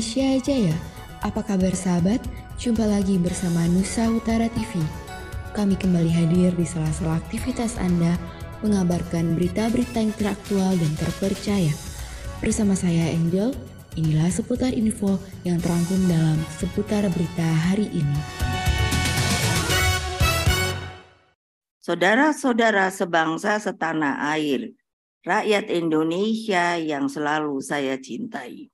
Indonesia Jaya. Apa kabar sahabat? Jumpa lagi bersama Nusa Utara TV. Kami kembali hadir di sela-sela aktivitas Anda mengabarkan berita-berita yang teraktual dan terpercaya. Bersama saya Angel, inilah seputar info yang terangkum dalam seputar berita hari ini. Saudara-saudara sebangsa setanah air, rakyat Indonesia yang selalu saya cintai.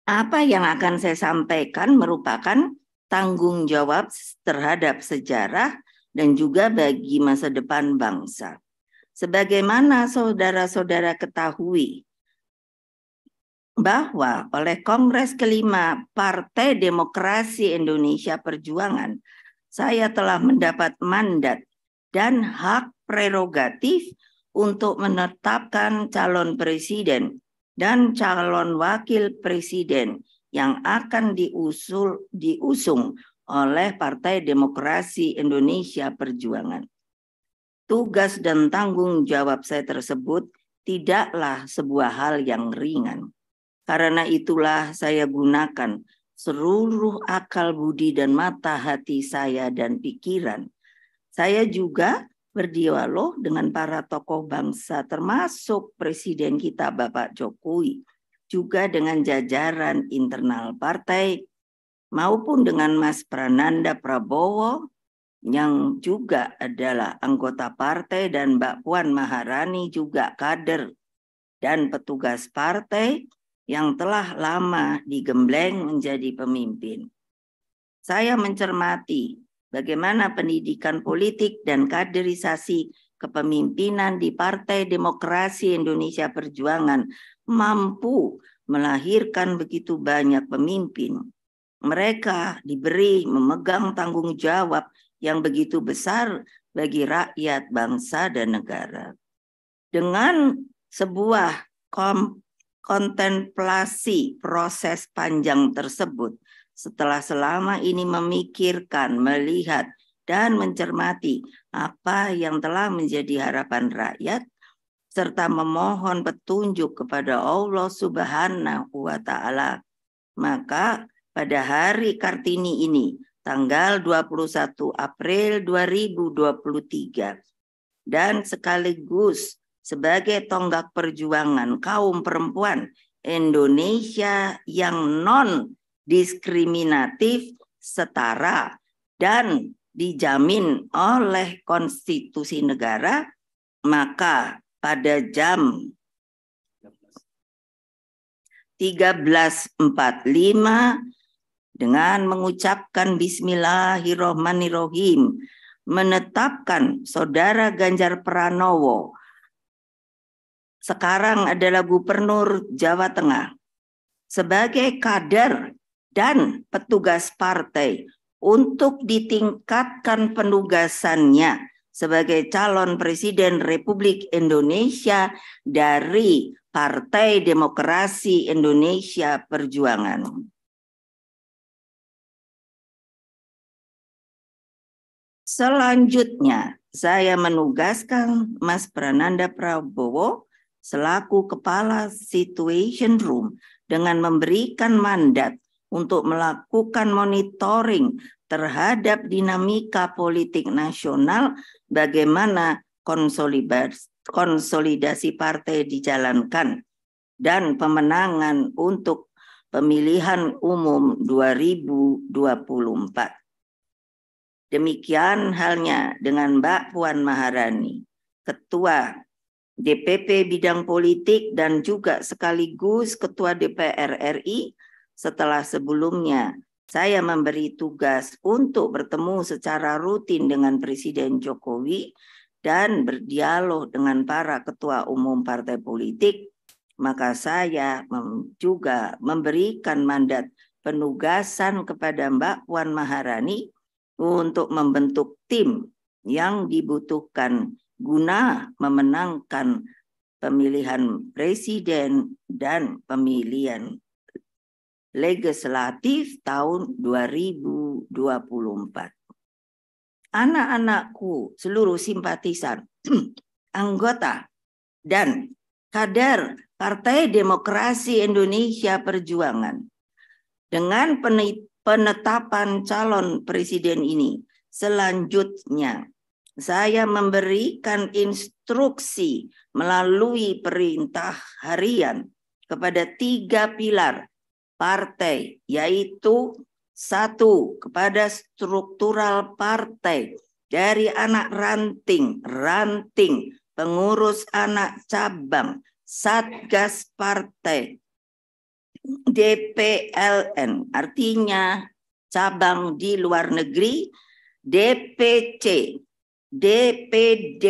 Apa yang akan saya sampaikan merupakan tanggung jawab terhadap sejarah dan juga bagi masa depan bangsa. Sebagaimana saudara-saudara ketahui bahwa oleh Kongres kelima Partai Demokrasi Indonesia Perjuangan, saya telah mendapat mandat dan hak prerogatif untuk menetapkan calon presiden dan calon wakil presiden yang akan diusung oleh Partai Demokrasi Indonesia Perjuangan. Tugas dan tanggung jawab saya tersebut tidaklah sebuah hal yang ringan. Karena itulah saya gunakan seluruh akal budi dan mata hati saya dan pikiran. Saya juga berdialog dengan para tokoh bangsa termasuk Presiden kita Bapak Jokowi, juga dengan jajaran internal partai maupun dengan Mas Prananda Prabowo yang juga adalah anggota partai dan Mbak Puan Maharani juga kader dan petugas partai yang telah lama digembleng menjadi pemimpin. Saya mencermati bagaimana pendidikan politik dan kaderisasi kepemimpinan di Partai Demokrasi Indonesia Perjuangan mampu melahirkan begitu banyak pemimpin. Mereka diberi memegang tanggung jawab yang begitu besar bagi rakyat, bangsa, dan negara. Dengan sebuah kontemplasi proses panjang tersebut, setelah selama ini memikirkan, melihat, dan mencermati apa yang telah menjadi harapan rakyat, serta memohon petunjuk kepada Allah Subhanahu wa Ta'ala, maka pada hari Kartini ini, tanggal 21 April 2023, dan sekaligus sebagai tonggak perjuangan kaum perempuan Indonesia yang non-diskriminatif, setara, dan dijamin oleh konstitusi negara, maka pada jam 13.45 dengan mengucapkan Bismillahirrohmanirrohim, menetapkan Saudara Ganjar Pranowo sekarang adalah Gubernur Jawa Tengah sebagai kader dan petugas partai untuk ditingkatkan penugasannya sebagai calon Presiden Republik Indonesia dari Partai Demokrasi Indonesia Perjuangan. Selanjutnya, saya menugaskan Mas Prananda Prabowo selaku Kepala Situation Room dengan memberikan mandat untuk melakukan monitoring terhadap dinamika politik nasional, bagaimana konsolidasi partai dijalankan, dan pemenangan untuk pemilihan umum 2024. Demikian halnya dengan Mbak Puan Maharani, Ketua DPP Bidang Politik dan juga sekaligus Ketua DPR RI, setelah sebelumnya saya memberi tugas untuk bertemu secara rutin dengan Presiden Jokowi dan berdialog dengan para ketua umum partai politik, maka saya juga memberikan mandat penugasan kepada Mbak Puan Maharani untuk membentuk tim yang dibutuhkan guna memenangkan pemilihan presiden dan pemilihan legislatif tahun 2024. Anak-anakku, seluruh simpatisan, anggota, dan kader Partai Demokrasi Indonesia Perjuangan. Dengan penetapan calon presiden ini, selanjutnya saya memberikan instruksi melalui perintah harian kepada 3 pilar partai, yaitu 1, kepada struktural partai dari anak ranting, pengurus anak cabang, satgas partai, DPLN, artinya cabang di luar negeri, DPC, DPD,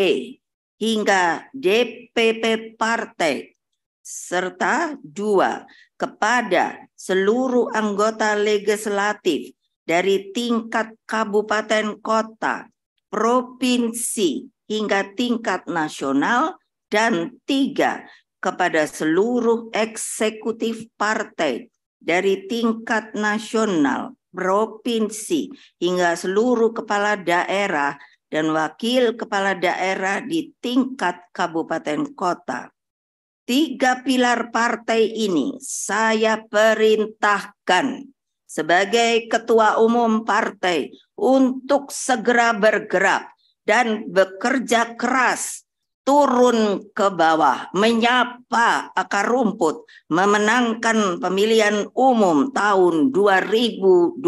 hingga DPP partai, serta 2, kepada seluruh anggota legislatif dari tingkat kabupaten kota, provinsi, hingga tingkat nasional, dan 3, kepada seluruh eksekutif partai dari tingkat nasional, provinsi, hingga seluruh kepala daerah dan wakil kepala daerah di tingkat kabupaten kota. 3 pilar partai ini saya perintahkan sebagai ketua umum partai untuk segera bergerak dan bekerja keras, turun ke bawah, menyapa akar rumput, memenangkan pemilihan umum tahun 2024.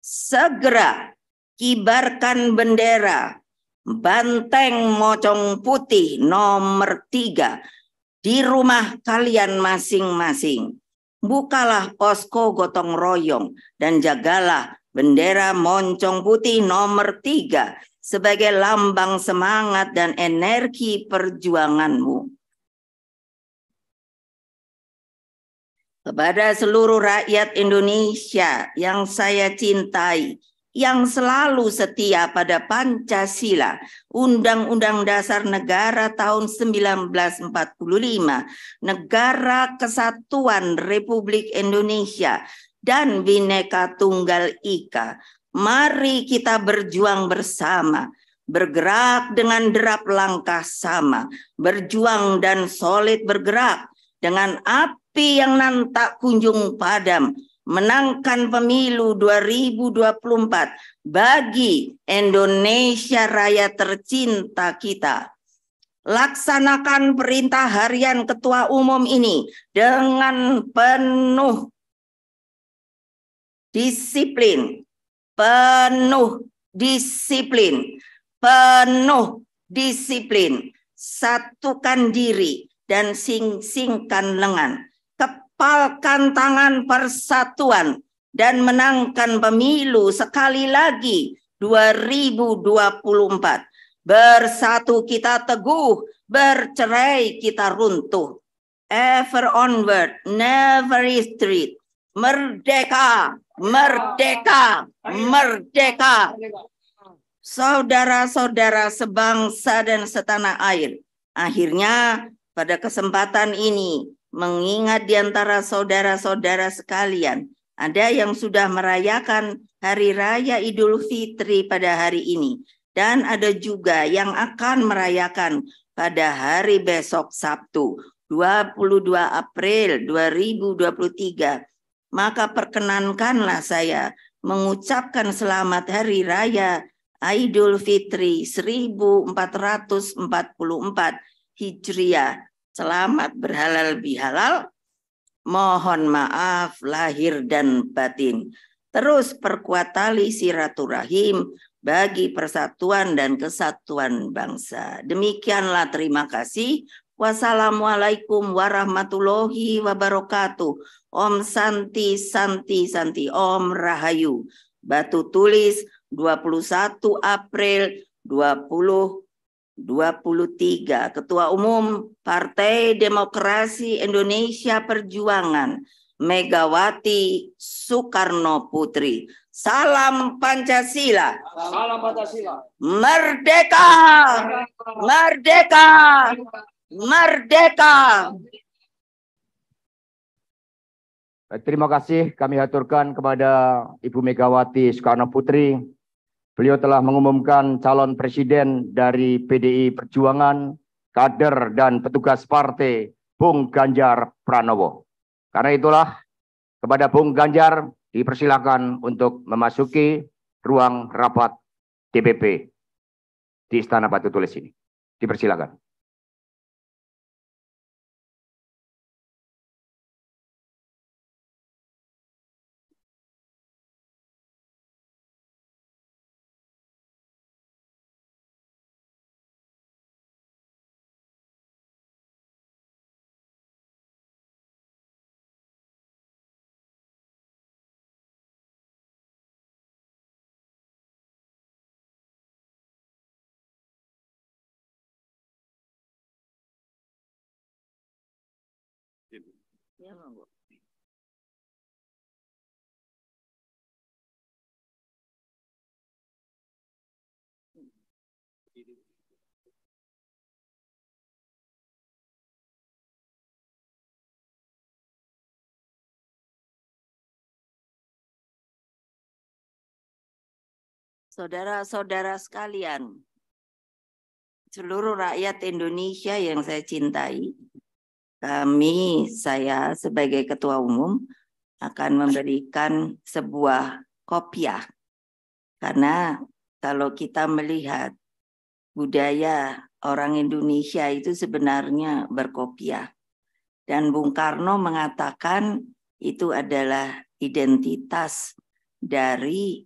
Segera kibarkan bendera banteng mocong putih nomor 3 di rumah kalian masing-masing. Bukalah posko gotong royong dan jagalah bendera moncong putih nomor 3 sebagai lambang semangat dan energi perjuanganmu. Kepada seluruh rakyat Indonesia yang saya cintai, yang selalu setia pada Pancasila, Undang-Undang Dasar Negara tahun 1945, Negara Kesatuan Republik Indonesia, dan Bhinneka Tunggal Ika. Mari kita berjuang bersama, bergerak dengan derap langkah sama, berjuang dan solid bergerak dengan api yang nan tak kunjung padam, menangkan pemilu 2024 bagi Indonesia Raya tercinta kita. Laksanakan perintah harian ketua umum ini dengan penuh disiplin, satukan diri dan sing-singkan lengan. Kepalkan tangan persatuan dan menangkan pemilu sekali lagi 2024. Bersatu kita teguh, bercerai kita runtuh. Ever onward, never retreat. Merdeka, merdeka, merdeka. Saudara-saudara sebangsa dan setanah air, akhirnya pada kesempatan ini, mengingat di antara saudara-saudara sekalian, ada yang sudah merayakan Hari Raya Idul Fitri pada hari ini, dan ada juga yang akan merayakan pada hari besok Sabtu, 22 April 2023. Maka perkenankanlah saya mengucapkan selamat Hari Raya Idul Fitri 1444 Hijriah. Selamat berhalal bihalal, mohon maaf lahir dan batin. Terus perkuat tali silaturahim bagi persatuan dan kesatuan bangsa. Demikianlah, terima kasih. Wassalamualaikum warahmatullahi wabarakatuh. Om Santi Santi Santi, Om Rahayu. Batu tulis 21 April 2023, Ketua Umum Partai Demokrasi Indonesia Perjuangan, Megawati Soekarno Putri. Salam Pancasila. Salam Pancasila. Merdeka. Merdeka. Merdeka. Terima kasih kami haturkan kepada Ibu Megawati Soekarno Putri, Beliau telah mengumumkan calon presiden dari PDI Perjuangan, kader dan petugas partai, Bung Ganjar Pranowo. Karena itulah, kepada Bung Ganjar dipersilakan untuk memasuki ruang rapat DPP di Istana Batu Tulis ini. Dipersilakan. Ya, monggo. Saudara-saudara sekalian, seluruh rakyat Indonesia yang saya cintai, saya sebagai Ketua Umum akan memberikan sebuah kopiah. Karena kalau kita melihat budaya orang Indonesia itu sebenarnya berkopiah. Dan Bung Karno mengatakan itu adalah identitas dari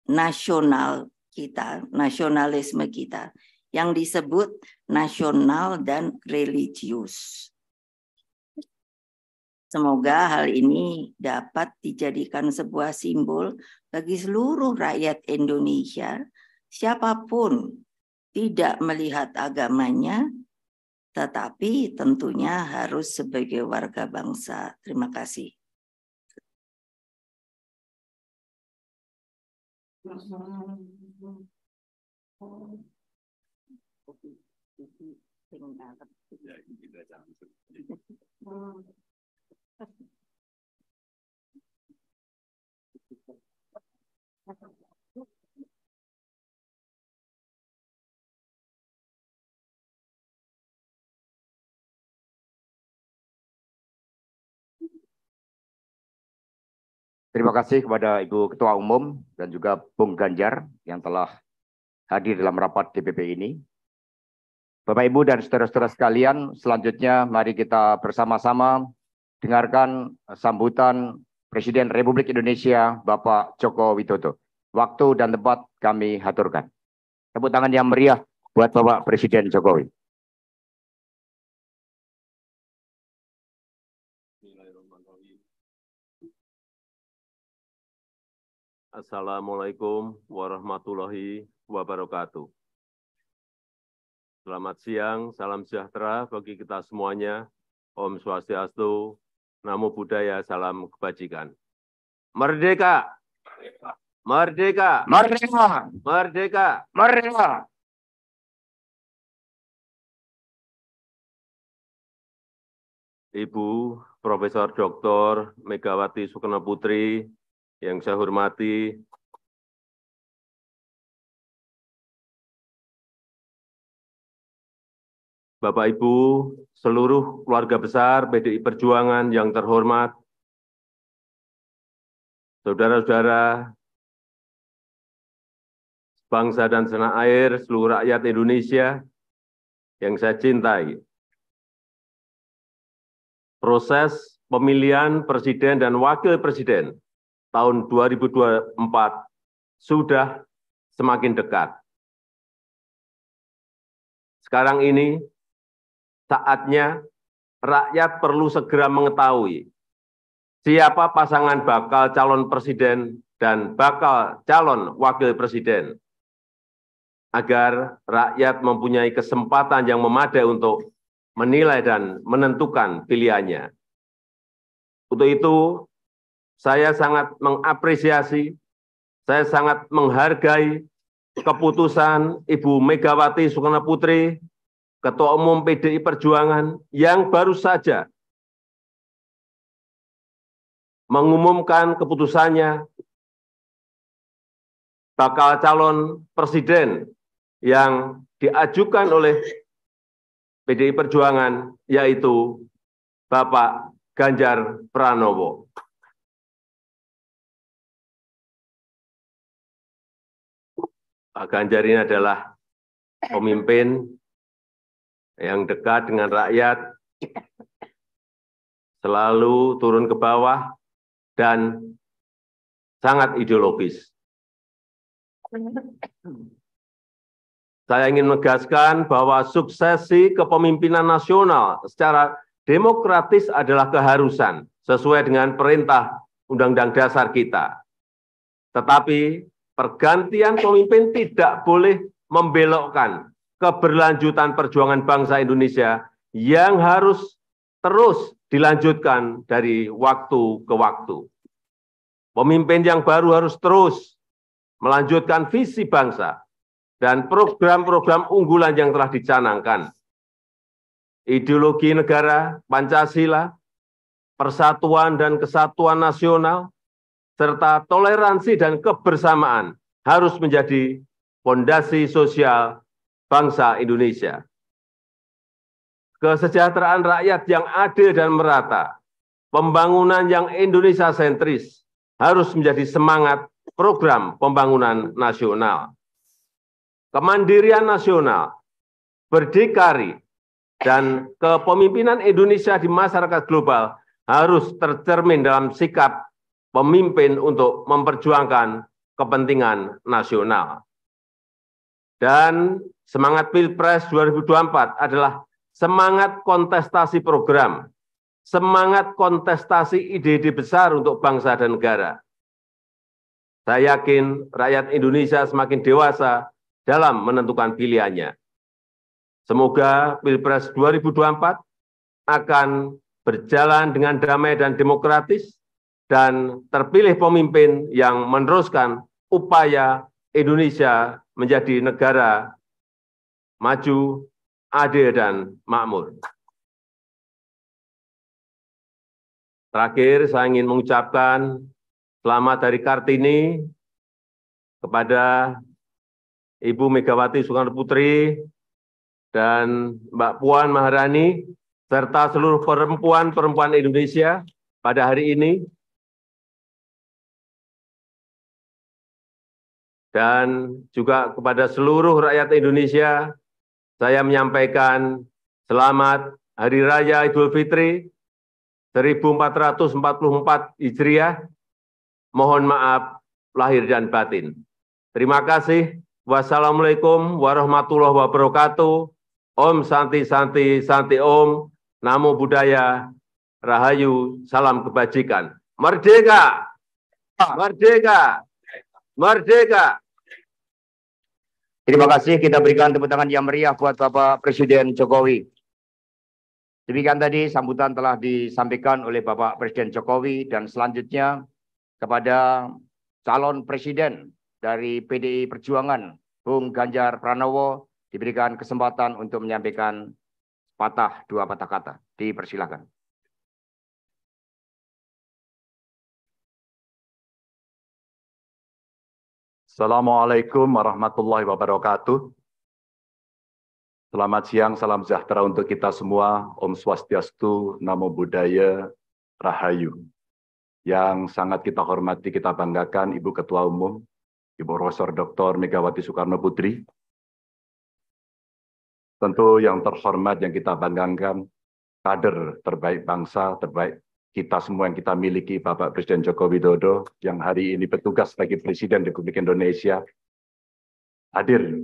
nasional kita, nasionalisme kita, yang disebut nasional dan religius. Semoga hal ini dapat dijadikan sebuah simbol bagi seluruh rakyat Indonesia, siapapun, tidak melihat agamanya, tetapi tentunya harus sebagai warga bangsa. Terima kasih. Terima kasih kepada Ibu Ketua Umum dan juga Bung Ganjar yang telah hadir dalam rapat DPP ini. Bapak, Ibu, dan saudara-saudara sekalian, selanjutnya mari kita bersama-sama dengarkan sambutan Presiden Republik Indonesia, Bapak Joko Widodo. Waktu dan tempat kami haturkan. Tepuk tangan yang meriah buat Bapak Presiden Jokowi. Assalamualaikum warahmatullahi wabarakatuh. Selamat siang, salam sejahtera bagi kita semuanya. Om Swastiastu, Namo Buddhaya, salam kebajikan. Merdeka! Merdeka! Merdeka! Merdeka! Merdeka! Ibu Profesor Dr. Megawati Soekarno Putri, yang saya hormati, Bapak Ibu, seluruh keluarga besar PDI Perjuangan yang terhormat, saudara-saudara bangsa dan tanah air, seluruh rakyat Indonesia yang saya cintai. Proses pemilihan presiden dan wakil presiden tahun 2024 sudah semakin dekat. Sekarang ini saatnya rakyat perlu segera mengetahui siapa pasangan bakal calon presiden dan bakal calon wakil presiden, agar rakyat mempunyai kesempatan yang memadai untuk menilai dan menentukan pilihannya. Untuk itu, saya sangat mengapresiasi, saya sangat menghargai keputusan Ibu Megawati Soekarno Putri, Ketua Umum PDI Perjuangan, yang baru saja mengumumkan keputusannya bakal calon presiden yang diajukan oleh PDI Perjuangan, yaitu Bapak Ganjar Pranowo. Pak Ganjar ini adalah pemimpin yang dekat dengan rakyat, selalu turun ke bawah, dan sangat ideologis. Saya ingin menegaskan bahwa suksesi kepemimpinan nasional secara demokratis adalah keharusan sesuai dengan perintah Undang-Undang Dasar kita. Tetapi pergantian pemimpin tidak boleh membelokkan keberlanjutan perjuangan bangsa Indonesia yang harus terus dilanjutkan dari waktu ke waktu. Pemimpin yang baru harus terus melanjutkan visi bangsa dan program-program unggulan yang telah dicanangkan. Ideologi negara, Pancasila, persatuan dan kesatuan nasional, serta toleransi dan kebersamaan harus menjadi fondasi sosial bangsa Indonesia. Kesejahteraan rakyat yang adil dan merata, pembangunan yang Indonesia sentris harus menjadi semangat program pembangunan nasional. Kemandirian nasional, berdikari, dan kepemimpinan Indonesia di masyarakat global harus tercermin dalam sikap pemimpin untuk memperjuangkan kepentingan nasional. Dan semangat Pilpres 2024 adalah semangat kontestasi program, semangat kontestasi ide-ide besar untuk bangsa dan negara. Saya yakin rakyat Indonesia semakin dewasa dalam menentukan pilihannya. Semoga Pilpres 2024 akan berjalan dengan damai dan demokratis, dan terpilih pemimpin yang meneruskan upaya Indonesia menjadi negara maju, adil, dan makmur. Terakhir, saya ingin mengucapkan selamat Hari Kartini kepada Ibu Megawati Soekarno Putri dan Mbak Puan Maharani, serta seluruh perempuan-perempuan Indonesia pada hari ini. Dan juga kepada seluruh rakyat Indonesia, saya menyampaikan selamat Hari Raya Idul Fitri 1444 Hijriah. Mohon maaf lahir dan batin. Terima kasih. Wassalamualaikum warahmatullahi wabarakatuh. Om Santi Santi Santi Om. Namo Buddhaya. Rahayu. Salam kebajikan. Merdeka! Merdeka! Merdeka! Terima kasih, kita berikan tepuk tangan yang meriah buat Bapak Presiden Jokowi. Demikian tadi sambutan telah disampaikan oleh Bapak Presiden Jokowi, dan selanjutnya kepada calon presiden dari PDI Perjuangan, Bung Ganjar Pranowo, diberikan kesempatan untuk menyampaikan dua patah kata. Dipersilakan. Assalamualaikum warahmatullahi wabarakatuh. Selamat siang, salam sejahtera untuk kita semua. Om Swastiastu, Namo Buddhaya, Rahayu. Yang sangat kita hormati, kita banggakan Ibu Ketua Umum, Ibu Profesor Dr. Megawati Soekarno Putri. Tentu yang terhormat yang kita banggakan, kader terbaik bangsa, terbaik kita semua yang kita miliki, Bapak Presiden Joko Widodo, yang hari ini bertugas sebagai Presiden Republik Indonesia, hadir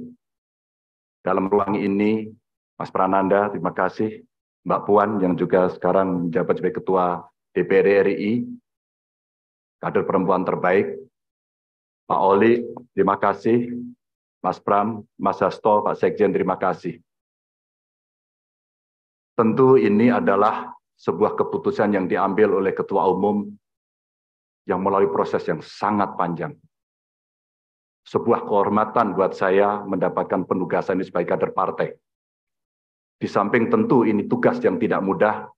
dalam ruang ini. Mas Prananda, terima kasih. Mbak Puan, yang juga sekarang menjabat sebagai Ketua DPR RI, kader perempuan terbaik. Pak Oli, terima kasih. Mas Pram, Mas Hasto, Pak Sekjen, terima kasih. Tentu ini adalah sebuah keputusan yang diambil oleh Ketua Umum yang melalui proses yang sangat panjang. Sebuah kehormatan buat saya mendapatkan penugasan ini sebagai kader partai. Di samping tentu ini tugas yang tidak mudah,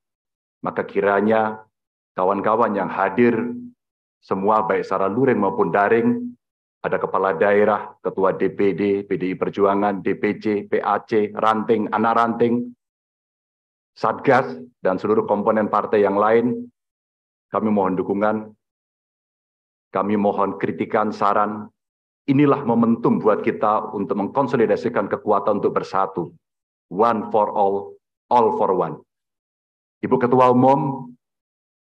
maka kiranya kawan-kawan yang hadir, semua baik secara luring maupun daring, ada kepala daerah, ketua DPD, PDI Perjuangan, DPC, PAC, ranting, anak ranting, Satgas, dan seluruh komponen partai yang lain. Kami mohon dukungan, kami mohon kritikan, saran. Inilah momentum buat kita untuk mengkonsolidasikan kekuatan untuk bersatu. One for all for one. Ibu Ketua Umum,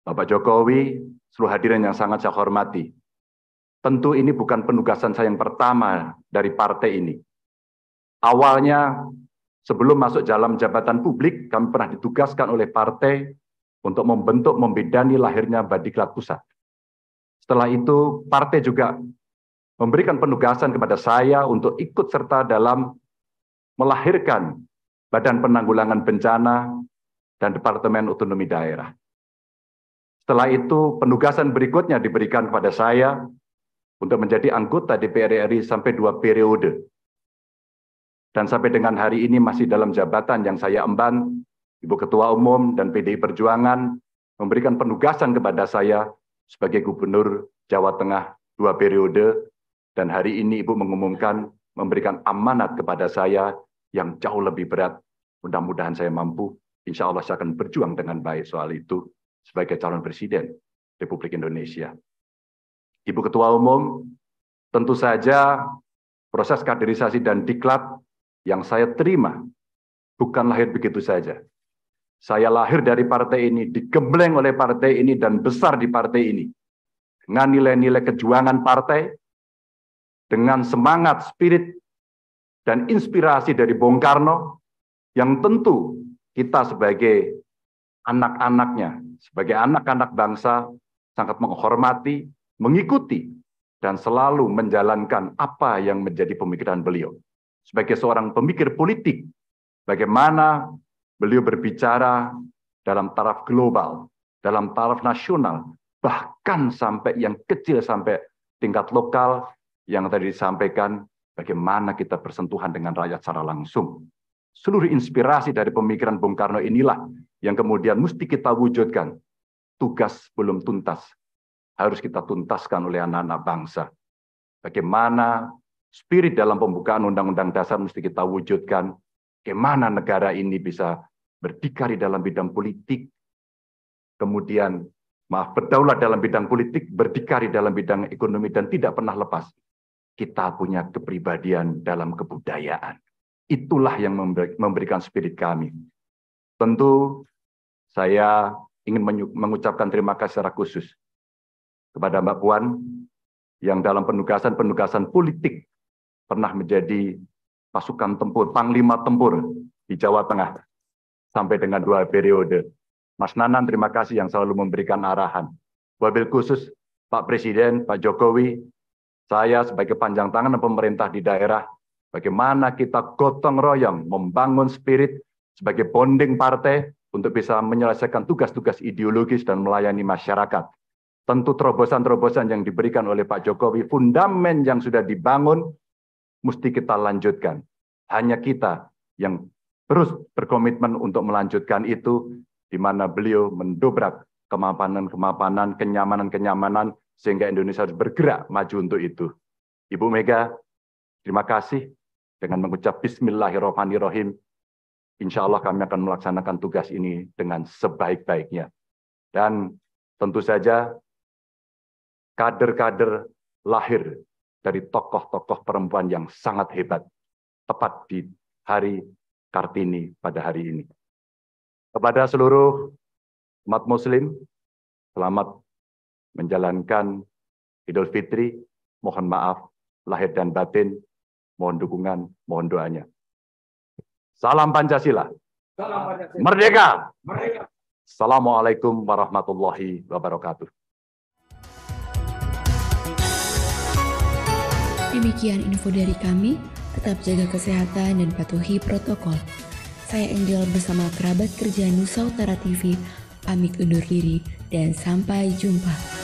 Bapak Jokowi, seluruh hadirin yang sangat saya hormati. Tentu ini bukan penugasan saya yang pertama dari partai ini. Awalnya, sebelum masuk dalam jabatan publik, kami pernah ditugaskan oleh partai untuk membentuk, membidani lahirnya Badiklat Pusat. Setelah itu, partai juga memberikan penugasan kepada saya untuk ikut serta dalam melahirkan Badan Penanggulangan Bencana dan Departemen Otonomi Daerah. Setelah itu, penugasan berikutnya diberikan kepada saya untuk menjadi anggota DPR RI sampai 2 periode. Dan sampai dengan hari ini masih dalam jabatan yang saya emban, Ibu Ketua Umum dan PDI Perjuangan memberikan penugasan kepada saya sebagai Gubernur Jawa Tengah 2 periode, dan hari ini Ibu mengumumkan memberikan amanat kepada saya yang jauh lebih berat. Mudah-mudahan saya mampu, insya Allah saya akan berjuang dengan baik soal itu sebagai calon Presiden Republik Indonesia. Ibu Ketua Umum, tentu saja proses kaderisasi dan diklat yang saya terima bukan lahir begitu saja. Saya lahir dari partai ini, digembleng oleh partai ini, dan besar di partai ini. Dengan nilai-nilai kejuangan partai, dengan semangat, spirit, dan inspirasi dari Bung Karno, yang tentu kita sebagai anak-anaknya, sebagai anak-anak bangsa, sangat menghormati, mengikuti, dan selalu menjalankan apa yang menjadi pemikiran beliau. Sebagai seorang pemikir politik, bagaimana beliau berbicara dalam taraf global, dalam taraf nasional, bahkan sampai yang kecil, sampai tingkat lokal, yang tadi disampaikan, bagaimana kita bersentuhan dengan rakyat secara langsung. Seluruh inspirasi dari pemikiran Bung Karno inilah yang kemudian mesti kita wujudkan. Tugas belum tuntas, harus kita tuntaskan oleh anak-anak bangsa. Bagaimana spirit dalam pembukaan Undang-Undang Dasar mesti kita wujudkan. Bagaimana negara ini bisa berdikari dalam bidang politik, kemudian berdaulat dalam bidang politik, berdikari dalam bidang ekonomi, dan tidak pernah lepas. Kita punya kepribadian dalam kebudayaan. Itulah yang memberikan spirit kami. Tentu saya ingin mengucapkan terima kasih secara khusus kepada Mbak Puan yang dalam penugasan politik pernah menjadi pasukan tempur, panglima tempur di Jawa Tengah sampai dengan 2 periode. Mas Nanan, terima kasih yang selalu memberikan arahan. Wabil khusus Pak Presiden, Pak Jokowi, saya sebagai panjang tangan pemerintah di daerah, bagaimana kita gotong royong membangun spirit sebagai bonding partai untuk bisa menyelesaikan tugas-tugas ideologis dan melayani masyarakat. Tentu terobosan-terobosan yang diberikan oleh Pak Jokowi, fundamen yang sudah dibangun, mesti kita lanjutkan. Hanya kita yang terus berkomitmen untuk melanjutkan itu, di mana beliau mendobrak kemapanan-kemapanan, kenyamanan-kenyamanan, sehingga Indonesia harus bergerak maju untuk itu. Ibu Mega, terima kasih. Dengan mengucap Bismillahirrahmanirrahim, insya Allah kami akan melaksanakan tugas ini dengan sebaik-baiknya. Dan tentu saja, kader-kader lahir dari tokoh-tokoh perempuan yang sangat hebat, tepat di hari Kartini pada hari ini. Kepada seluruh umat Muslim, selamat menjalankan Idul Fitri, mohon maaf lahir dan batin, mohon dukungan, mohon doanya. Salam Pancasila. Salam Pancasila. Merdeka. Merdeka. Assalamualaikum warahmatullahi wabarakatuh. Demikian info dari kami, tetap jaga kesehatan dan patuhi protokol. Saya Angel bersama kerabat kerja Nusa Utara TV, pamit undur diri dan sampai jumpa.